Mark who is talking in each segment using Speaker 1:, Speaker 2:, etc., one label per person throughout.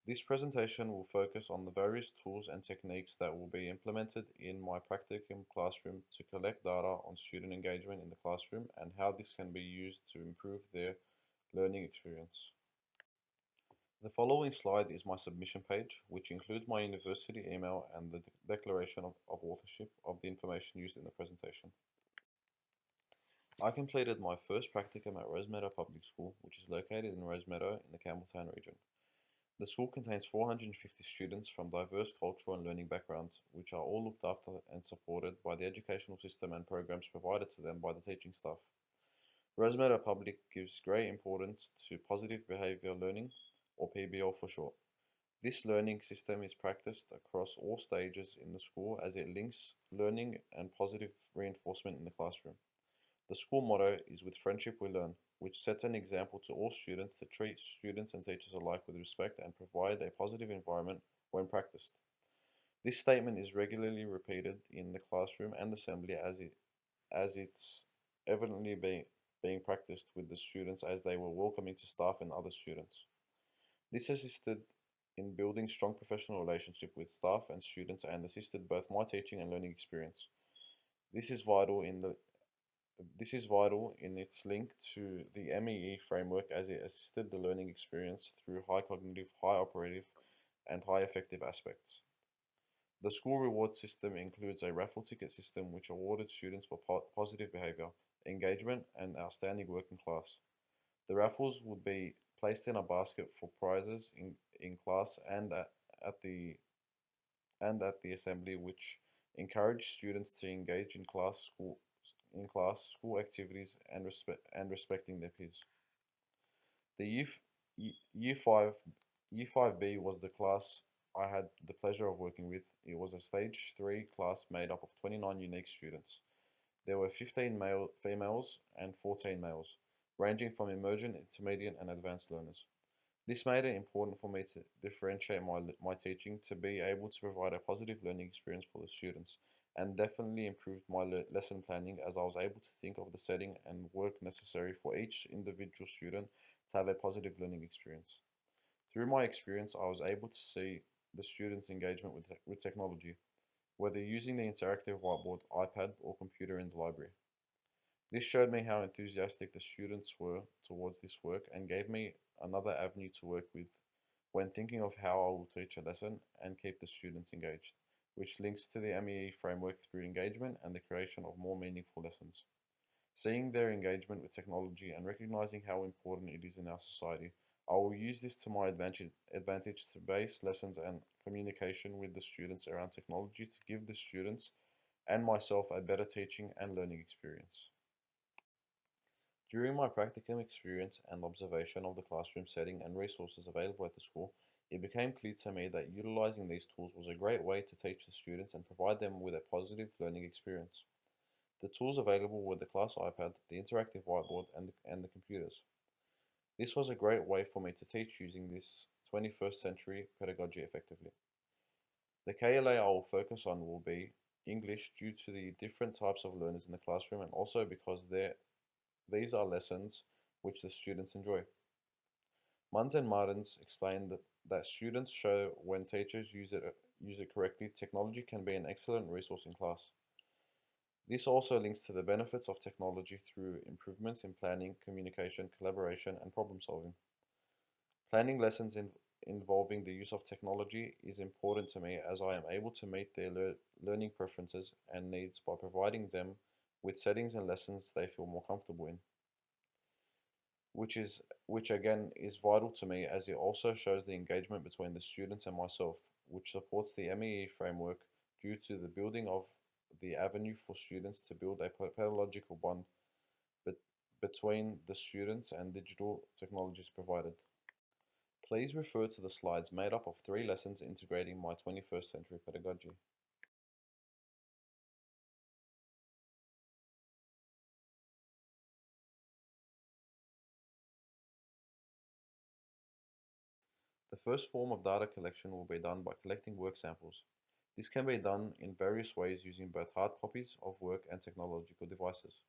Speaker 1: This presentation will focus on the various tools and techniques that will be implemented in my practicum classroom to collect data on student engagement in the classroom and how this can be used to improve their learning experience. The following slide is my submission page, which includes my university email and the declaration of authorship of the information used in the presentation. I completed my first practicum at Rosemeadow Public School, which is located in Rosemeadow in the Campbelltown region. The school contains 450 students from diverse cultural and learning backgrounds, which are all looked after and supported by the educational system and programs provided to them by the teaching staff. Rosemeadow Public gives great importance to positive behaviour learning, or PBL for short. This learning system is practiced across all stages in the school as it links learning and positive reinforcement in the classroom. The school motto is "With friendship we learn", which sets an example to all students to treat students and teachers alike with respect and provide a positive environment when practiced. This statement is regularly repeated in the classroom and assembly as it's evidently being practiced with the students as they were welcoming to staff and other students. This assisted in building strong professional relationship with staff and students and assisted both my teaching and learning experience. This is vital in the this is vital in its link to the MEE framework as it assisted the learning experience through high cognitive, high operative, and high effective aspects. The school reward system includes a raffle ticket system which awarded students for positive behavior, engagement, and outstanding work in class. The raffles would be placed in a basket for prizes in class and at the assembly, which encouraged students to engage in class school activities and respecting their peers. The year five year five B was the class I had the pleasure of working with. It was a stage 3 class made up of 29 unique students. There were 15 females and 14 males, ranging from emergent, intermediate, and advanced learners. This made it important for me to differentiate my teaching to be able to provide a positive learning experience for the students, and definitely improved my lesson planning as I was able to think of the setting and work necessary for each individual student to have a positive learning experience. Through my experience, I was able to see the students' engagement with technology, whether using the interactive whiteboard, iPad, or computer in the library. This showed me how enthusiastic the students were towards this work and gave me another avenue to work with when thinking of how I will teach a lesson and keep the students engaged, which links to the MEE framework through engagement and the creation of more meaningful lessons. Seeing their engagement with technology and recognizing how important it is in our society, I will use this to my advantage to base lessons and communication with the students around technology to give the students and myself a better teaching and learning experience. During my practicum experience and observation of the classroom setting and resources available at the school, it became clear to me that utilizing these tools was a great way to teach the students and provide them with a positive learning experience. The tools available were the class iPad, the interactive whiteboard, and the computers. This was a great way for me to teach using this 21st century pedagogy effectively. The KLA I will focus on will be English due to the different types of learners in the classroom and also because these are lessons which the students enjoy. Munz and Martins explained that students show when teachers use it correctly, technology can be an excellent resource in class. This also links to the benefits of technology through improvements in planning, communication, collaboration, and problem solving. Planning lessons involving the use of technology is important to me as I am able to meet their learning preferences and needs by providing them with settings and lessons they feel more comfortable in, which again is vital to me as it also shows the engagement between the students and myself, which supports the MEE framework due to the building of the avenue for students to build a pedagogical bond bet between the students and digital technologies provided. Please refer to the slides made up of 3 lessons integrating my 21st century pedagogy. The first form of data collection will be done by collecting work samples. This can be done in various ways using both hard copies of work and technological devices.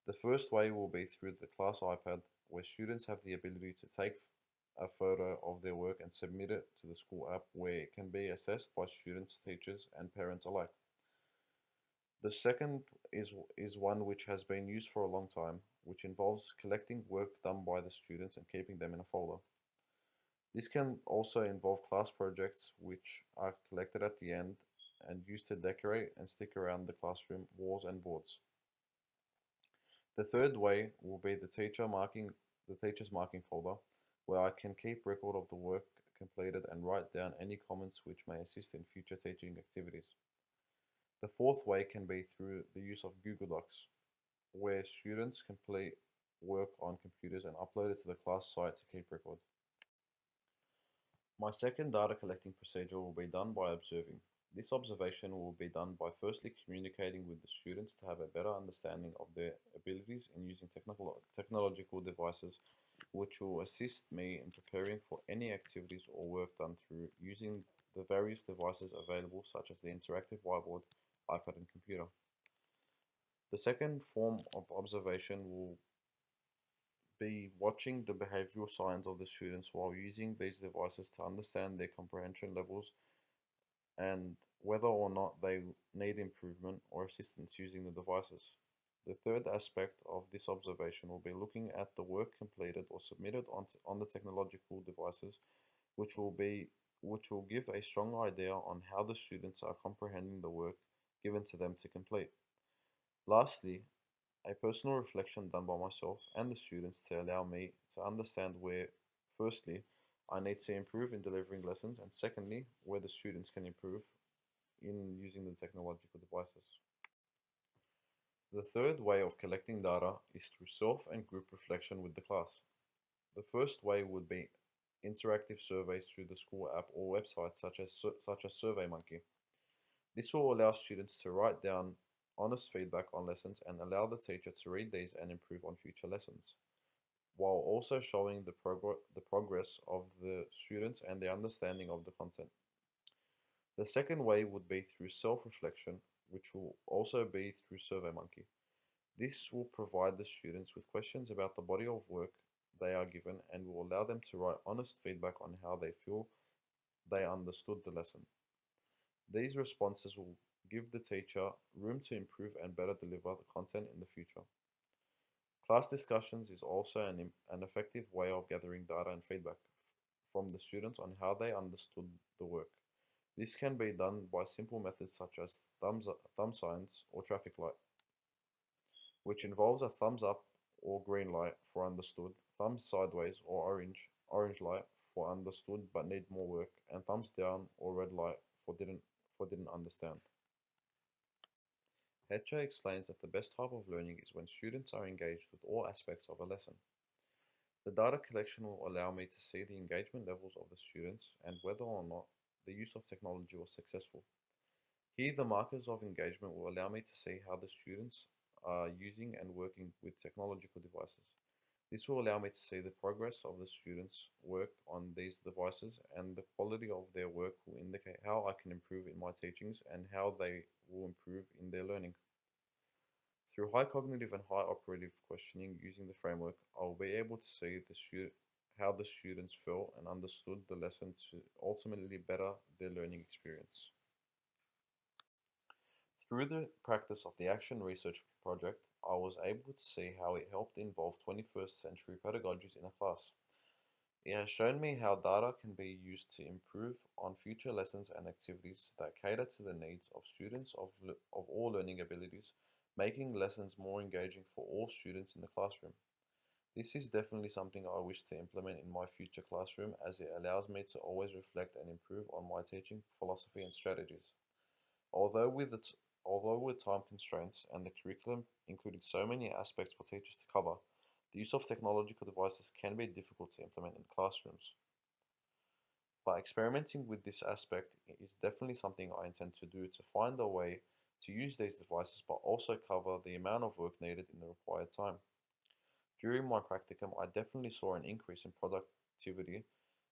Speaker 1: The first way will be through the class iPad, where students have the ability to take a photo of their work and submit it to the school app where it can be assessed by students, teachers, and parents alike. The second is one which has been used for a long time, which involves collecting work done by the students and keeping them in a folder. This can also involve class projects which are collected at the end and used to decorate and stick around the classroom walls and boards. The third way will be the teacher's marking folder, where I can keep record of the work completed and write down any comments which may assist in future teaching activities. The fourth way can be through the use of Google Docs, where students complete work on computers and upload it to the class site to keep record. My second data collecting procedure will be done by observing. This observation will be done by firstly communicating with the students to have a better understanding of their abilities in using technological devices, which will assist me in preparing for any activities or work done through using the various devices available, such as the interactive whiteboard, iPad, and computer. The second form of observation will be watching the behavioral signs of the students while using these devices to understand their comprehension levels and whether or not they need improvement or assistance using the devices. The third aspect of this observation will be looking at the work completed or submitted on the technological devices, which will give a strong idea on how the students are comprehending the work given to them to complete. Lastly, a personal reflection done by myself and the students to allow me to understand where, firstly, I need to improve in delivering lessons, and secondly, where the students can improve in using the technological devices. The third way of collecting data is through self and group reflection with the class. The first way would be interactive surveys through the school app or websites such as SurveyMonkey. This will allow students to write down honest feedback on lessons and allow the teacher to read these and improve on future lessons, while also showing the progress of the students and their understanding of the content. The second way would be through self-reflection, which will also be through SurveyMonkey. This will provide the students with questions about the body of work they are given and will allow them to write honest feedback on how they feel they understood the lesson. These responses will give the teacher room to improve and better deliver the content in the future. Class discussions is also an effective way of gathering data and feedback from the students on how they understood the work. This can be done by simple methods such as thumb signs or traffic light, which involves a thumbs up or green light for understood, thumbs sideways or orange light for understood but need more work, and thumbs down or red light for didn't understand. Hetcher explains that the best type of learning is when students are engaged with all aspects of a lesson. The data collection will allow me to see the engagement levels of the students and whether or not the use of technology was successful. Here, the markers of engagement will allow me to see how the students are using and working with technological devices. This will allow me to see the progress of the students' work on these devices, and the quality of their work will indicate how I can improve in my teachings and how they will improve in their learning. Through high cognitive and high operative questioning using the framework, I will be able to see how the students felt and understood the lesson to ultimately better their learning experience. Through the practice of the Action Research Project, I was able to see how it helped involve 21st century pedagogies in a class. It has shown me how data can be used to improve on future lessons and activities that cater to the needs of students of all learning abilities, making lessons more engaging for all students in the classroom. This is definitely something I wish to implement in my future classroom, as it allows me to always reflect and improve on my teaching philosophy and strategies. Although with it, Although with time constraints and the curriculum including so many aspects for teachers to cover, the use of technological devices can be difficult to implement in classrooms. By experimenting with this aspect is definitely something I intend to do to find a way to use these devices but also cover the amount of work needed in the required time. During my practicum, I definitely saw an increase in productivity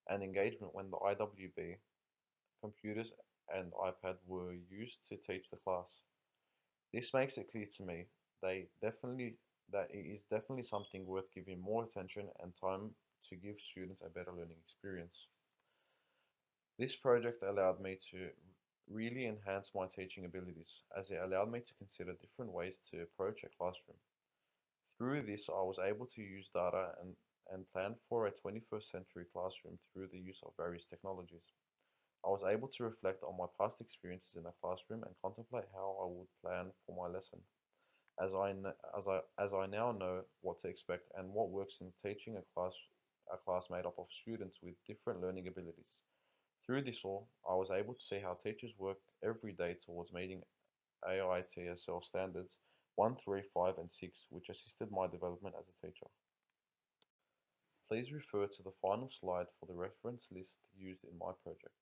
Speaker 1: and engagement when the IWB computers and iPad were used to teach the class. This makes it clear to me they definitely that it is definitely something worth giving more attention and time to give students a better learning experience. This project allowed me to really enhance my teaching abilities, as it allowed me to consider different ways to approach a classroom. Through this, I was able to use data and plan for a 21st century classroom through the use of various technologies. I was able to reflect on my past experiences in the classroom and contemplate how I would plan for my lesson, as I now know what to expect and what works in teaching a class made up of students with different learning abilities. Through this all, I was able to see how teachers work every day towards meeting AITSL standards 1, 3, 5, and 6, which assisted my development as a teacher. Please refer to the final slide for the reference list used in my project.